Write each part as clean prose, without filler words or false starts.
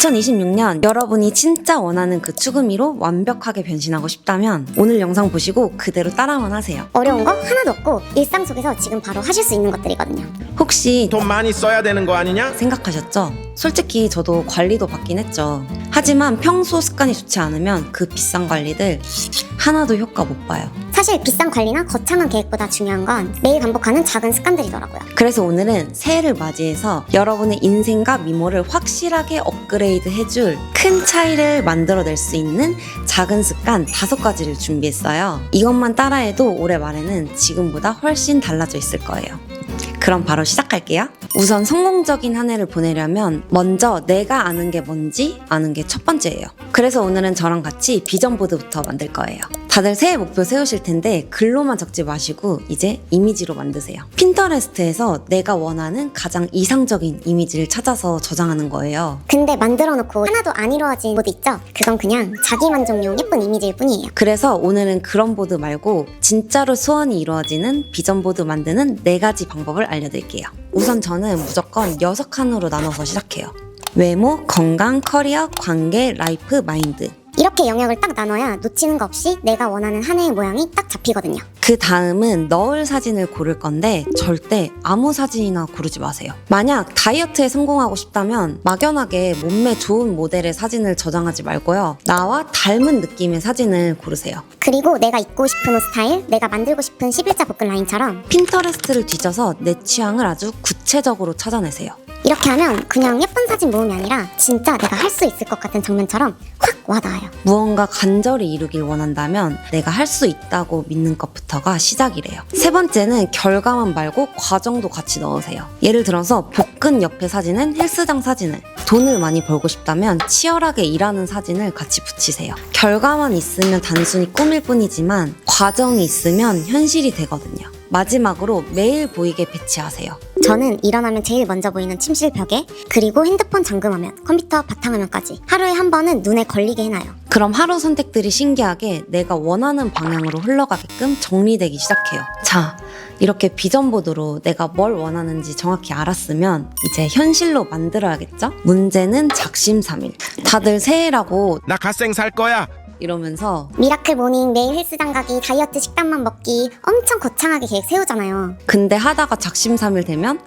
2026년 여러분이 진짜 원하는 그 추구미로 완벽하게 변신하고 싶다면 오늘 영상 보시고 그대로 따라만 하세요. 어려운 거 하나도 없고 일상 속에서 지금 바로 하실 수 있는 것들이거든요. 혹시 돈 많이 써야 되는 거 아니냐? 생각하셨죠? 솔직히 저도 관리도 받긴 했죠. 하지만 평소 습관이 좋지 않으면 그 비싼 관리들 하나도 효과 못 봐요. 사실 비싼 관리나 거창한 계획보다 중요한 건 매일 반복하는 작은 습관들이더라고요. 그래서 오늘은 새해를 맞이해서 여러분의 인생과 미모를 확실하게 업그레이드 해줄 큰 차이를 만들어낼 수 있는 작은 습관 5가지를 준비했어요. 이것만 따라해도 올해 말에는 지금보다 훨씬 달라져 있을 거예요. 그럼 바로 시작할게요. 우선 성공적인 한 해를 보내려면 먼저 내가 아는 게 뭔지 아는 게 첫 번째예요. 그래서 오늘은 저랑 같이 비전 보드부터 만들 거예요. 다들 새해 목표 세우실 텐데 글로만 적지 마시고 이제 이미지로 만드세요. 핀터레스트에서 내가 원하는 가장 이상적인 이미지를 찾아서 저장하는 거예요. 근데 만들어 놓고 하나도 안 이루어진 보드 있죠? 그건 그냥 자기 만족용 예쁜 이미지일 뿐이에요. 그래서 오늘은 그런 보드 말고 진짜로 소원이 이루어지는 비전 보드 만드는 4가지 방법을 알려드릴게요. 우선 저는 무조건 6칸으로 나눠서 시작해요. 외모, 건강, 커리어, 관계, 라이프, 마인드. 이렇게 영역을 딱 나눠야 놓치는 거 없이 내가 원하는 한 해의 모양이 딱 잡히거든요. 그 다음은 넣을 사진을 고를 건데 절대 아무 사진이나 고르지 마세요. 만약 다이어트에 성공하고 싶다면 막연하게 몸매 좋은 모델의 사진을 저장하지 말고요. 나와 닮은 느낌의 사진을 고르세요. 그리고 내가 입고 싶은 옷 스타일, 내가 만들고 싶은 11자 복근 라인처럼 핀터레스트를 뒤져서 내 취향을 아주 구체적으로 찾아내세요. 이렇게 하면 그냥 예쁜 사진 모음이 아니라 진짜 내가 할 수 있을 것 같은 장면처럼 확 와닿아요. 무언가 간절히 이루길 원한다면 내가 할 수 있다고 믿는 것부터가 시작이래요. 세 번째는 결과만 말고 과정도 같이 넣으세요. 예를 들어서 복근 옆에 사진은 헬스장 사진을, 돈을 많이 벌고 싶다면 치열하게 일하는 사진을 같이 붙이세요. 결과만 있으면 단순히 꿈일 뿐이지만 과정이 있으면 현실이 되거든요. 마지막으로 매일 보이게 배치하세요. 저는 일어나면 제일 먼저 보이는 침실 벽에, 그리고 핸드폰 잠금화면, 컴퓨터 바탕화면까지 하루에 한 번은 눈에 걸리게 해놔요. 그럼 하루 선택들이 신기하게 내가 원하는 방향으로 흘러가게끔 정리되기 시작해요. 자, 이렇게 비전보드로 내가 뭘 원하는지 정확히 알았으면 이제 현실로 만들어야겠죠? 문제는 작심삼일. 다들 새해라고 나 갓생 살 거야. 이러면서 미라클 모닝, 매일 헬스장 가기, 다이어트 식단만 먹기 엄청 거창하게 계획 세우잖아요. 근데 하다가 작심삼일 되면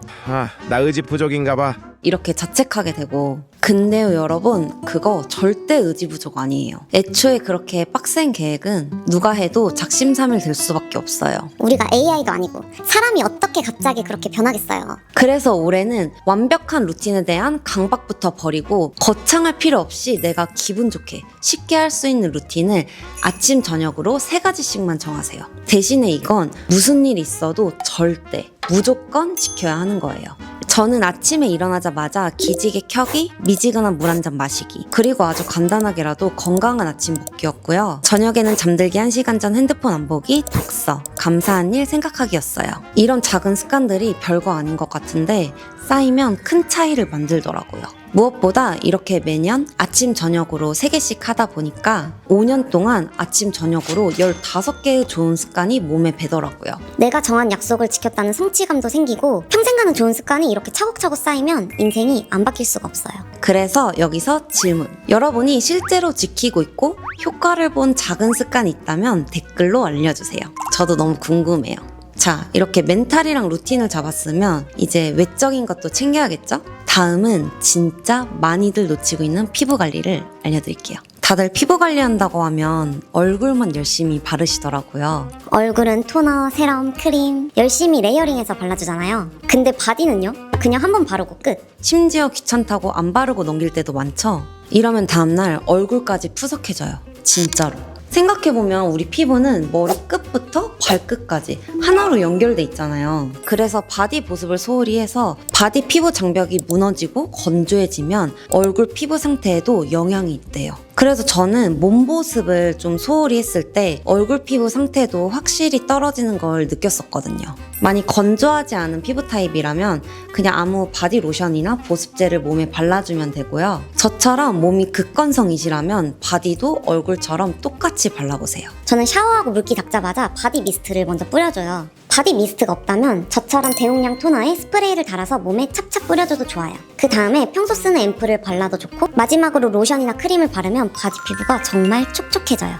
나 의지 부족인가 봐. 이렇게 자책하게 되고. 근데요 여러분, 그거 절대 의지 부족 아니에요. 애초에 그렇게 빡센 계획은 누가 해도 작심삼일 될 수밖에 없어요. 우리가 AI도 아니고 사람이 어떻게 갑자기 그렇게 변하겠어요. 그래서 올해는 완벽한 루틴에 대한 강박부터 버리고 거창할 필요 없이 내가 기분 좋게 쉽게 할 수 있는 루틴을 아침 저녁으로 3가지씩만 정하세요. 대신에 이건 무슨 일이 있어도 절대 무조건 지켜야 하는 거예요. 저는 아침에 일어나자마자 기지개 켜기, 미지근한 물 한 잔 마시기, 그리고 아주 간단하게라도 건강한 아침 먹기였고요. 저녁에는 잠들기 1시간 전 핸드폰 안 보기, 독서, 감사한 일 생각하기였어요. 이런 작은 습관들이 별거 아닌 것 같은데 쌓이면 큰 차이를 만들더라고요. 무엇보다 이렇게 매년 아침 저녁으로 3개씩 하다 보니까 5년 동안 아침 저녁으로 15개의 좋은 습관이 몸에 배더라고요. 내가 정한 약속을 지켰다는 성취감도 생기고 평생 가는 좋은 습관이 이렇게 차곡차곡 쌓이면 인생이 안 바뀔 수가 없어요. 그래서 여기서 질문. 여러분이 실제로 지키고 있고 효과를 본 작은 습관이 있다면 댓글로 알려주세요. 저도 너무 궁금해요. 자, 이렇게 멘탈이랑 루틴을 잡았으면 이제 외적인 것도 챙겨야겠죠? 다음은 진짜 많이들 놓치고 있는 피부 관리를 알려드릴게요. 다들 피부 관리한다고 하면 얼굴만 열심히 바르시더라고요. 얼굴은 토너, 세럼, 크림 열심히 레이어링해서 발라주잖아요. 근데 바디는요? 그냥 한 번 바르고 끝. 심지어 귀찮다고 안 바르고 넘길 때도 많죠? 이러면 다음날 얼굴까지 푸석해져요. 진짜로. 생각해보면 우리 피부는 머리 끝부터 발끝까지 하나로 연결돼 있잖아요. 그래서 바디 보습을 소홀히 해서 바디 피부 장벽이 무너지고 건조해지면 얼굴 피부 상태에도 영향이 있대요. 그래서 저는 몸 보습을 좀 소홀히 했을 때 얼굴 피부 상태도 확실히 떨어지는 걸 느꼈었거든요. 많이 건조하지 않은 피부 타입이라면 그냥 아무 바디 로션이나 보습제를 몸에 발라주면 되고요. 저처럼 몸이 극건성이시라면 바디도 얼굴처럼 똑같이 발라보세요. 저는 샤워하고 물기 닦자마자 바디 미스트를 먼저 뿌려줘요. 바디 미스트가 없다면 저처럼 대용량 토너에 스프레이를 달아서 몸에 착착 뿌려줘도 좋아요. 그 다음에 평소 쓰는 앰플을 발라도 좋고 마지막으로 로션이나 크림을 바르면 바디 피부가 정말 촉촉해져요.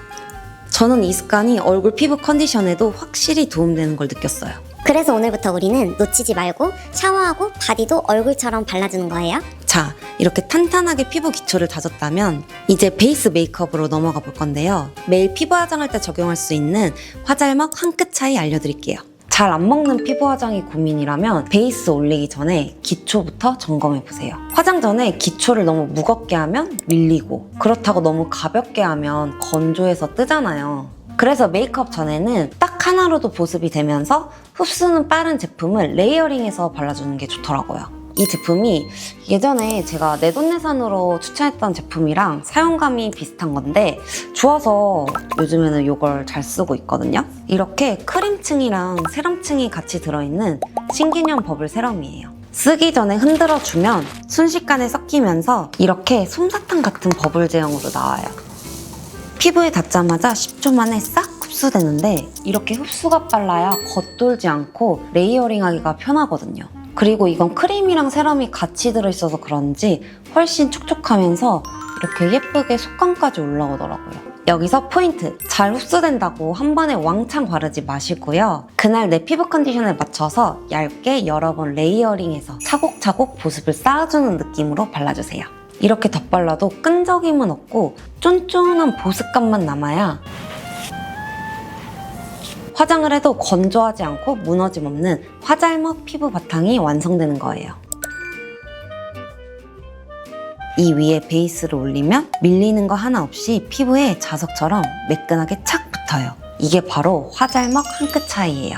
저는 이 습관이 얼굴 피부 컨디션에도 확실히 도움되는 걸 느꼈어요. 그래서 오늘부터 우리는 놓치지 말고 샤워하고 바디도 얼굴처럼 발라주는 거예요. 자, 이렇게 탄탄하게 피부 기초를 다졌다면 이제 베이스 메이크업으로 넘어가 볼 건데요. 매일 피부 화장할 때 적용할 수 있는 화잘먹 한 끗 차이 알려드릴게요. 잘 안 먹는 피부 화장이 고민이라면 베이스 올리기 전에 기초부터 점검해보세요. 화장 전에 기초를 너무 무겁게 하면 밀리고 그렇다고 너무 가볍게 하면 건조해서 뜨잖아요. 그래서 메이크업 전에는 딱 하나로도 보습이 되면서 흡수는 빠른 제품을 레이어링해서 발라주는 게 좋더라고요. 이 제품이 예전에 제가 내돈내산으로 추천했던 제품이랑 사용감이 비슷한 건데 좋아서 요즘에는 이걸 잘 쓰고 있거든요. 이렇게 크림층이랑 세럼층이 같이 들어있는 신개념 버블 세럼이에요. 쓰기 전에 흔들어주면 순식간에 섞이면서 이렇게 솜사탕 같은 버블 제형으로 나와요. 피부에 닿자마자 10초 만에 싹 흡수되는데 이렇게 흡수가 빨라야 겉돌지 않고 레이어링하기가 편하거든요. 그리고 이건 크림이랑 세럼이 같이 들어있어서 그런지 훨씬 촉촉하면서 이렇게 예쁘게 속감까지 올라오더라고요. 여기서 포인트! 잘 흡수된다고 한 번에 왕창 바르지 마시고요. 그날 내 피부 컨디션에 맞춰서 얇게 여러 번 레이어링해서 차곡차곡 보습을 쌓아주는 느낌으로 발라주세요. 이렇게 덧발라도 끈적임은 없고 쫀쫀한 보습감만 남아야 화장을 해도 건조하지 않고 무너짐 없는 화잘먹 피부 바탕이 완성되는 거예요. 이 위에 베이스를 올리면 밀리는 거 하나 없이 피부에 자석처럼 매끈하게 착 붙어요. 이게 바로 화잘먹 한 끗 차이예요.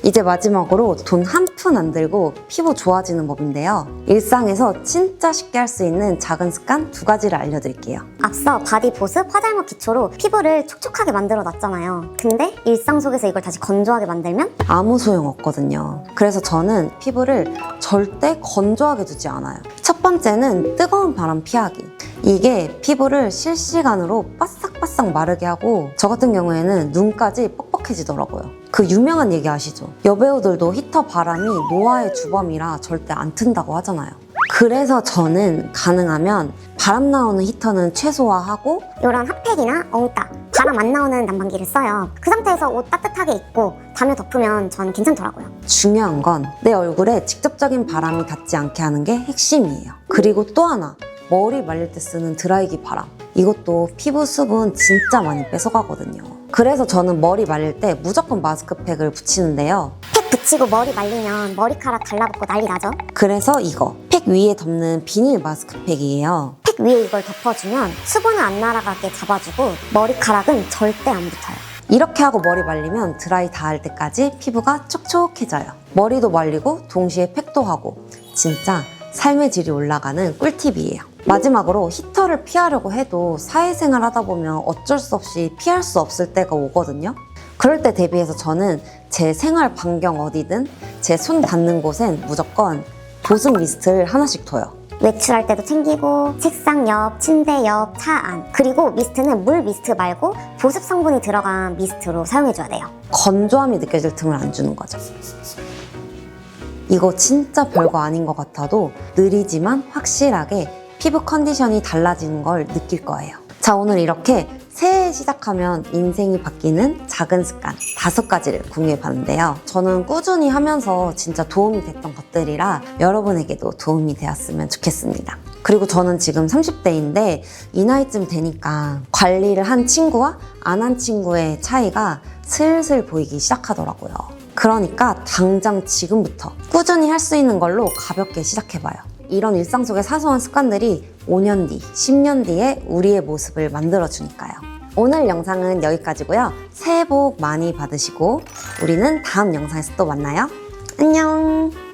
이제 마지막으로 돈 한 푼 안 들고 피부 좋아지는 법인데요. 일상에서 진짜 쉽게 할 수 있는 작은 습관 2가지를 알려드릴게요. 앞서 바디 보습, 화잘먹 기초로 피부를 촉촉하게 만들어 놨잖아요. 근데 일상 속에서 이걸 다시 건조하게 만들면 아무 소용 없거든요. 그래서 저는 피부를 절대 건조하게 두지 않아요. 첫 번째는 뜨거운 바람 피하기. 이게 피부를 실시간으로 바싹바싹 마르게 하고 저 같은 경우에는 눈까지 뻑뻑해지더라고요. 그 유명한 얘기 아시죠? 여배우들도 히터 바람이 노화의 주범이라 절대 안 튼다고 하잖아요. 그래서 저는 가능하면 바람 나오는 히터는 최소화하고 이런 핫팩이나 엉따, 바람 안 나오는 난방기를 써요. 그 상태에서 옷 따뜻하게 입고 담요 덮으면 전 괜찮더라고요. 중요한 건 내 얼굴에 직접적인 바람이 닿지 않게 하는 게 핵심이에요. 그리고 또 하나, 머리 말릴 때 쓰는 드라이기 바람. 이것도 피부 수분 진짜 많이 뺏어가거든요. 그래서 저는 머리 말릴 때 무조건 마스크팩을 붙이는데요. 팩 붙이고 머리 말리면 머리카락 달라붙고 난리 나죠? 그래서 이거 팩 위에 덮는 비닐 마스크팩이에요. 팩 위에 이걸 덮어주면 수분을 안 날아가게 잡아주고 머리카락은 절대 안 붙어요. 이렇게 하고 머리 말리면 드라이 닿을 때까지 피부가 촉촉해져요. 머리도 말리고 동시에 팩도 하고 진짜 삶의 질이 올라가는 꿀팁이에요. 마지막으로 히터를 피하려고 해도 사회생활 하다 보면 어쩔 수 없이 피할 수 없을 때가 오거든요. 그럴 때 대비해서 저는 제 생활 반경 어디든 제 손 닿는 곳엔 무조건 보습 미스트를 하나씩 둬요. 외출할 때도 챙기고 책상 옆, 침대 옆, 차 안. 그리고 미스트는 물 미스트 말고 보습 성분이 들어간 미스트로 사용해줘야 돼요. 건조함이 느껴질 틈을 안 주는 거죠. 이거 진짜 별거 아닌 것 같아도 느리지만 확실하게 피부 컨디션이 달라지는 걸 느낄 거예요. 자, 오늘 이렇게 새해 시작하면 인생이 바뀌는 작은 습관 5가지를 공유해봤는데요. 저는 꾸준히 하면서 진짜 도움이 됐던 것들이라 여러분에게도 도움이 되었으면 좋겠습니다. 그리고 저는 지금 30대인데 이 나이쯤 되니까 관리를 한 친구와 안 한 친구의 차이가 슬슬 보이기 시작하더라고요. 그러니까 당장 지금부터 꾸준히 할 수 있는 걸로 가볍게 시작해봐요. 이런 일상 속의 사소한 습관들이 5년 뒤, 10년 뒤에 우리의 모습을 만들어주니까요. 오늘 영상은 여기까지고요. 새해 복 많이 받으시고 우리는 다음 영상에서 또 만나요. 안녕!